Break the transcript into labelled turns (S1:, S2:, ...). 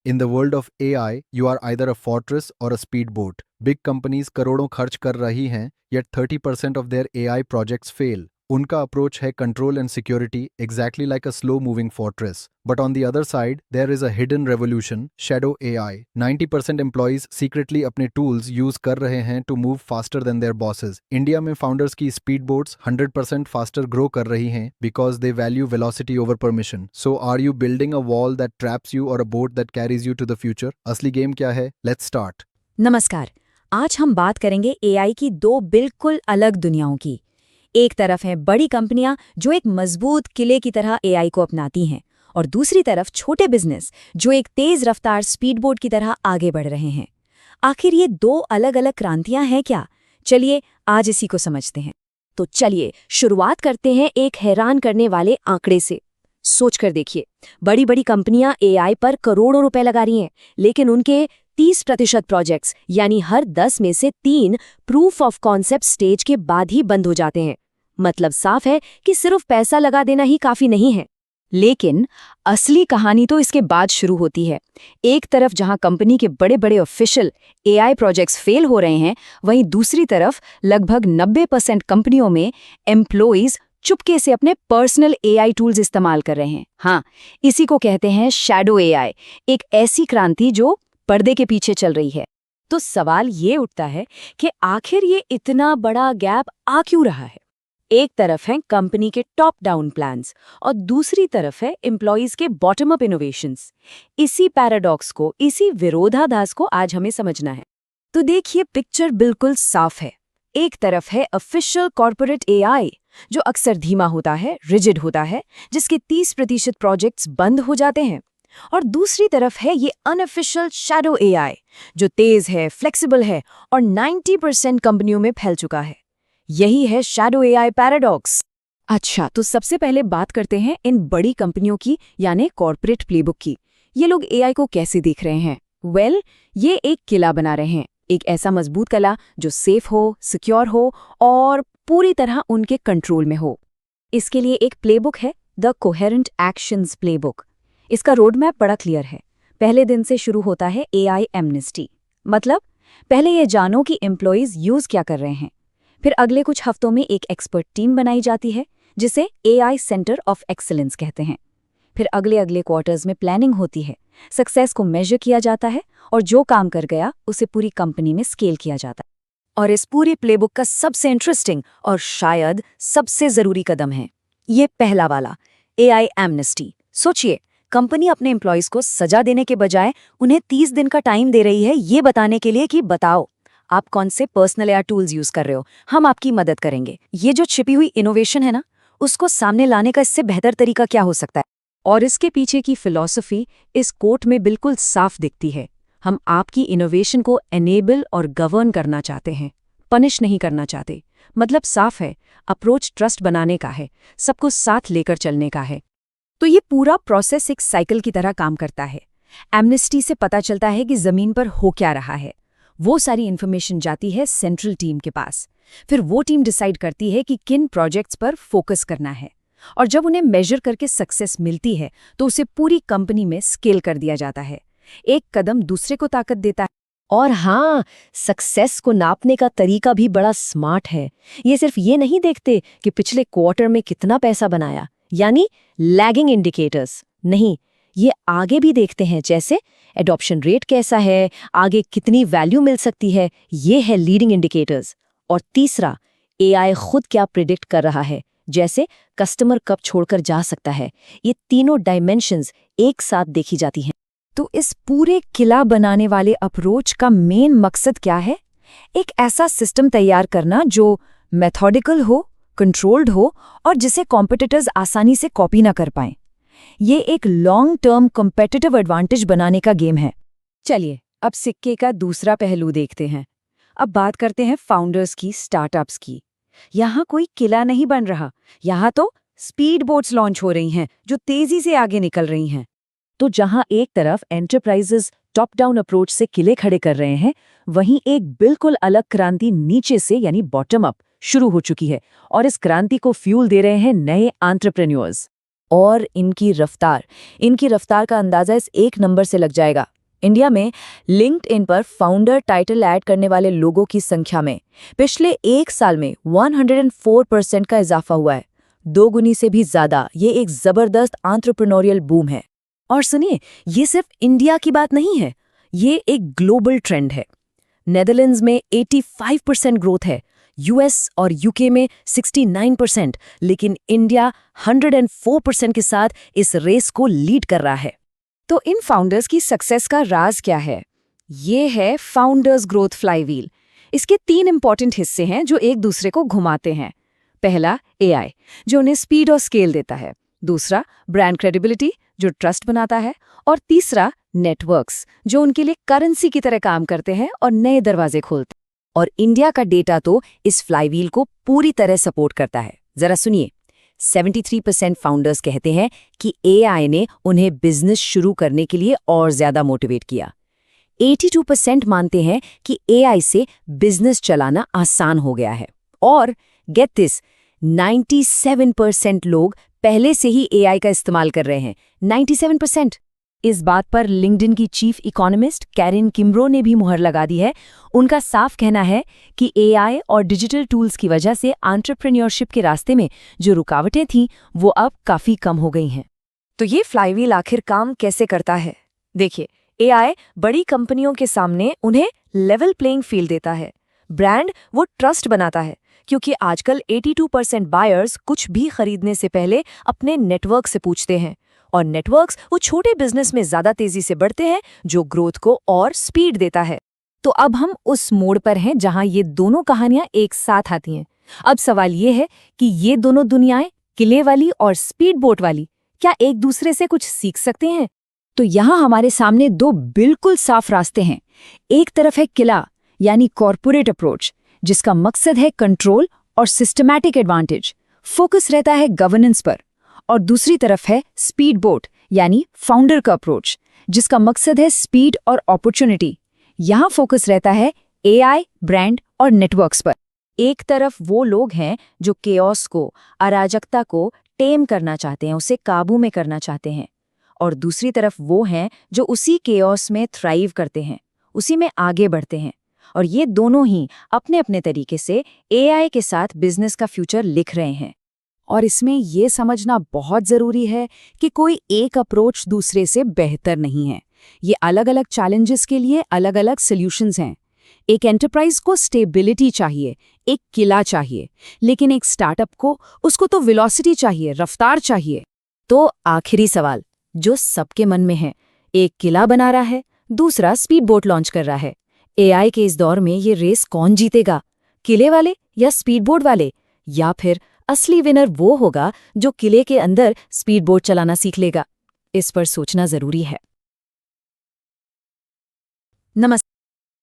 S1: In the world of AI, you are either a fortress or a speedboat. Big companies करोड़ों खर्च कर रही हैं, yet 30% of their AI projects fail. उनका approach है control and security, exactly like a slow-moving fortress. But on the other side, there is a hidden revolution, shadow AI. 90% employees secretly अपने tools use कर रहे हैं to move faster than their bosses. India में founders की speedboats 100% faster grow कर रही हैं because they value velocity over permission. So are you building a wall that traps you or a boat that carries you to the future? असली game क्या है? Let's start.
S2: नमस्कार। आज हम बात करेंगे एआई की दो बिल्कुल अलग दुनियाओं की। एक तरफ है बड़ी कंपनियां जो एक मजबूत किले की तरह एआई को अपनाती हैं, और दूसरी तरफ छोटे बिजनेस जो एक तेज रफ्तार स्पीडबोट की तरह आगे बढ़ रहे हैं। आखिर ये दो अलग अलग क्रांतियां हैं क्या? चलिए आज इसी को समझते हैं। तो चलिए शुरुआत करते हैं एक हैरान करने वाले आंकड़े से। सोच कर देखिए, बड़ी बड़ी कंपनियां एआई पर करोड़ों रुपए लगा रही हैं, लेकिन उनके 30% प्रोजेक्ट्स यानी हर 10 में से 3 प्रूफ ऑफ कॉन्सेप्ट स्टेज के बाद ही बंद हो जाते हैं। मतलब साफ है कि सिर्फ पैसा लगा देना ही काफी नहीं है। लेकिन असली कहानी तो इसके बाद शुरू होती है। एक तरफ जहां कंपनी के बड़े बड़े ऑफिशियल एआई प्रोजेक्ट्स फेल हो रहे हैं, वहीं दूसरी तरफ लगभग 90% कंपनियों में एम्प्लॉइज चुपके से अपने पर्सनल एआई टूल्स इस्तेमाल कर रहे हैं। हाँ, इसी को कहते हैं शैडो एआई, एक ऐसी क्रांति जो पर्दे के पीछे चल रही है। तो सवाल ये उठता है कि आखिर ये इतना बड़ा गैप आ क्यों रहा है? एक तरफ है कंपनी के टॉप डाउन प्लान्स और दूसरी तरफ है एम्प्लॉइज के बॉटम अप इनोवेशंस। इसी पैराडॉक्स को, इसी विरोधाभास को आज हमें समझना है। तो देखिए, पिक्चर बिल्कुल साफ है। एक तरफ है ऑफिशियल कॉर्पोरेट एआई जो अक्सर धीमा होता है, रिजिड होता है, जिसके 30% प्रोजेक्ट्स बंद हो जाते हैं। और दूसरी तरफ है ये अनऑफिशियल शैडो एआई जो तेज है, फ्लेक्सिबल है और 90% कंपनियों में फैल चुका है। यही है शैडो एआई पैराडॉक्स। अच्छा, तो सबसे पहले बात करते हैं इन बड़ी कंपनियों की, यानी कॉर्पोरेट प्लेबुक की। ये लोग एआई को कैसे देख रहे हैं? ये एक किला बना रहे हैं, एक ऐसा मजबूत किला जो सेफ हो, सिक्योर हो और पूरी तरह उनके कंट्रोल में हो। इसके लिए एक प्लेबुक है, द कोहेरेंट एक्शंस प्लेबुक। इसका रोड मैप बड़ा क्लियर है। पहले दिन से शुरू होता है एआई एमनेस्टी। मतलब पहले ये जानो कि एम्प्लॉइज यूज क्या कर रहे हैं। फिर अगले कुछ हफ्तों में एक एक्सपर्ट टीम बनाई जाती है जिसे एआई सेंटर ऑफ एक्सीलेंस कहते हैं। फिर अगले क्वार्टर्स में प्लानिंग होती है, सक्सेस को मेजर किया जाता है और जो काम कर गया उसे पूरी कंपनी में स्केल किया जाता है। और इस पूरी प्लेबुक का सबसे इंटरेस्टिंग और शायद सबसे जरूरी कदम है ये पहला वाला, एआई एमनेस्टी। सोचिए, कंपनी अपने एम्प्लॉइज को सजा देने के बजाय उन्हें 30 दिन का टाइम दे रही है ये बताने के लिए कि बताओ आप कौन से पर्सनल एआई टूल्स यूज कर रहे हो, हम आपकी मदद करेंगे। ये जो छिपी हुई इनोवेशन है ना, उसको सामने लाने का इससे बेहतर तरीका क्या हो सकता है? और इसके पीछे की फिलॉसफी इस कोट में बिल्कुल साफ दिखती है। हम आपकी इनोवेशन को एनेबल और गवर्न करना चाहते हैं, पनिश नहीं करना चाहते। मतलब साफ है, अप्रोच ट्रस्ट बनाने का है, सबको साथ लेकर चलने का है। तो ये पूरा प्रोसेस एक साइकिल की तरह काम करता है। एमनेस्टी से पता चलता है कि जमीन पर हो क्या रहा है। वो सारी इन्फॉर्मेशन जाती है सेंट्रल टीम के पास। फिर वो टीम डिसाइड करती है कि किन प्रोजेक्ट्स पर फोकस करना है, और जब उन्हें मेजर करके सक्सेस मिलती है तो उसे पूरी कंपनी में स्केल कर दिया जाता है। एक कदम दूसरे को ताकत देता है। और हाँ, सक्सेस को नापने का तरीका भी बड़ा स्मार्ट है। ये सिर्फ ये नहीं देखते कि पिछले क्वार्टर में कितना पैसा बनाया, यानी लैगिंग इंडिकेटर्स नहीं, ये आगे भी देखते हैं, जैसे एडॉप्शन रेट कैसा है, आगे कितनी वैल्यू मिल सकती है, ये है लीडिंग इंडिकेटर्स। और तीसरा, एआई खुद क्या प्रिडिक्ट कर रहा है, जैसे कस्टमर कब छोड़कर जा सकता है। ये तीनों डायमेंशंस एक साथ देखी जाती हैं। तो इस पूरे किला बनाने वाले अप्रोच का मेन मकसद क्या है? एक ऐसा सिस्टम तैयार करना जो मेथोडिकल हो, कंट्रोल्ड हो और जिसे कॉम्पिटिटर्स आसानी से कॉपी ना कर पाएं। ये एक लॉन्ग टर्म कॉम्पिटिटिव एडवांटेज बनाने का गेम है। चलिए अब सिक्के का दूसरा पहलू देखते हैं। अब बात करते हैं फाउंडर्स की, स्टार्टअप्स की। यहाँ कोई किला नहीं बन रहा, यहाँ तो स्पीड बोट्स लॉन्च हो रही हैं जो तेजी से आगे निकल रही हैं। तो जहां एक तरफ एंटरप्राइजेस टॉप डाउन अप्रोच से किले खड़े कर रहे हैं, वहीं एक बिल्कुल अलग क्रांति नीचे से यानी बॉटम अप शुरू हो चुकी है, और इस क्रांति को फ्यूल दे रहे हैं नए एंटरप्रेन्योर्स। और इनकी रफ्तार का अंदाजा इस एक नंबर से लग जाएगा। इंडिया में लिंक्डइन पर फाउंडर टाइटल ऐड करने वाले लोगों की संख्या में पिछले एक साल में 104% का इजाफा हुआ है, 2 गुनी से भी ज्यादा। ये एक जबरदस्त एंटरप्रेन्योरियल बूम है। और सुनिए, ये सिर्फ इंडिया की बात नहीं है, ये एक ग्लोबल ट्रेंड है। नेदरलैंड्स में 85% ग्रोथ है, यूएस और यूके में 69%, लेकिन इंडिया 104% के साथ इस रेस को लीड कर रहा है। तो इन फाउंडर्स की सक्सेस का राज क्या है? ये है फाउंडर्स ग्रोथ फ्लाईव्हील। इसके 3 इंपॉर्टेंट हिस्से हैं जो एक दूसरे को घुमाते हैं। पहला, एआई, जो उन्हें स्पीड और स्केल देता है। दूसरा, ब्रांड क्रेडिबिलिटी, जो ट्रस्ट बनाता है। और तीसरा, नेटवर्क्स, जो उनके लिए करेंसी की तरह काम करते हैं और नए दरवाजे खोलते हैं। और इंडिया का डेटा तो इस फ्लाईव्हील को पूरी तरह सपोर्ट करता है। जरा सुनिए, 73% फाउंडर्स कहते हैं कि एआई ने उन्हें बिजनेस शुरू करने के लिए और ज्यादा मोटिवेट किया। 82% मानते हैं कि एआई से बिजनेस चलाना आसान हो गया है। और गेट दिस, 97% लोग पहले से ही एआई का इस्तेमाल कर रहे हैं। 97%। इस बात पर लिंक्डइन की चीफ इकोनॉमिस्ट कैरिन किम्ब्रो ने भी मुहर लगा दी है। उनका साफ कहना है कि एआई और डिजिटल टूल्स की वजह से एंटरप्रेन्योरशिप के रास्ते में जो रुकावटें थीं, वो अब काफी कम हो गई हैं। तो ये फ्लाईव्हील आखिर काम कैसे करता है? देखिए, एआई बड़ी कंपनियों के सामने उन्हें लेवल प्लेइंग फील्ड देता है। ब्रांड वो ट्रस्ट बनाता है, क्योंकि आजकल 82% बायर्स कुछ भी खरीदने से पहले अपने नेटवर्क से पूछते हैं। और नेटवर्क्स वो छोटे बिजनेस में ज्यादा तेजी से बढ़ते हैं, जो ग्रोथ को और स्पीड देता है। तो अब हम उस मोड़ पर हैं जहां ये दोनों कहानियां एक साथ आती हैं। अब सवाल ये है कि ये दोनों दुनियाएं, किले वाली और स्पीड बोट वाली, क्या एक दूसरे से कुछ सीख सकते हैं? तो यहाँ हमारे सामने 2 बिल्कुल साफ रास्ते हैं। एक तरफ है किला, यानी कॉर्पोरेट अप्रोच, जिसका मकसद है कंट्रोल और सिस्टमैटिक एडवांटेज, फोकस रहता है गवर्नेंस पर। और दूसरी तरफ है स्पीड बोट, यानी फाउंडर का अप्रोच, जिसका मकसद है स्पीड और अपॉर्चुनिटी। यहाँ फोकस रहता है एआई, ब्रांड और नेटवर्क्स पर। एक तरफ वो लोग हैं जो केओस को, अराजकता को टेम करना चाहते हैं, उसे काबू में करना चाहते हैं। और दूसरी तरफ वो हैं जो उसी केओस में थ्राइव करते हैं, उसी में आगे बढ़ते हैं। और ये दोनों ही अपने अपने तरीके से एआई के साथ बिजनेस का फ्यूचर लिख रहे हैं। और इसमें ये समझना बहुत ज़रूरी है कि कोई एक अप्रोच दूसरे से बेहतर नहीं है। ये अलग अलग चैलेंजेस के लिए अलग अलग सॉल्यूशंस हैं। एक एंटरप्राइज को स्टेबिलिटी चाहिए, एक किला चाहिए, लेकिन एक स्टार्टअप को उसको तो वेलोसिटी चाहिए, रफ्तार चाहिए। तो आखिरी सवाल जो सबके मन में है, एक किला बना रहा है, दूसरा स्पीड बोट लॉन्च कर रहा है। एआई के इस दौर में ये रेस कौन जीतेगा, किले वाले या स्पीड बोट वाले? या फिर असली विनर वो होगा जो किले के अंदर स्पीड बोट चलाना सीख लेगा? इस पर सोचना जरूरी है। नमस्कार।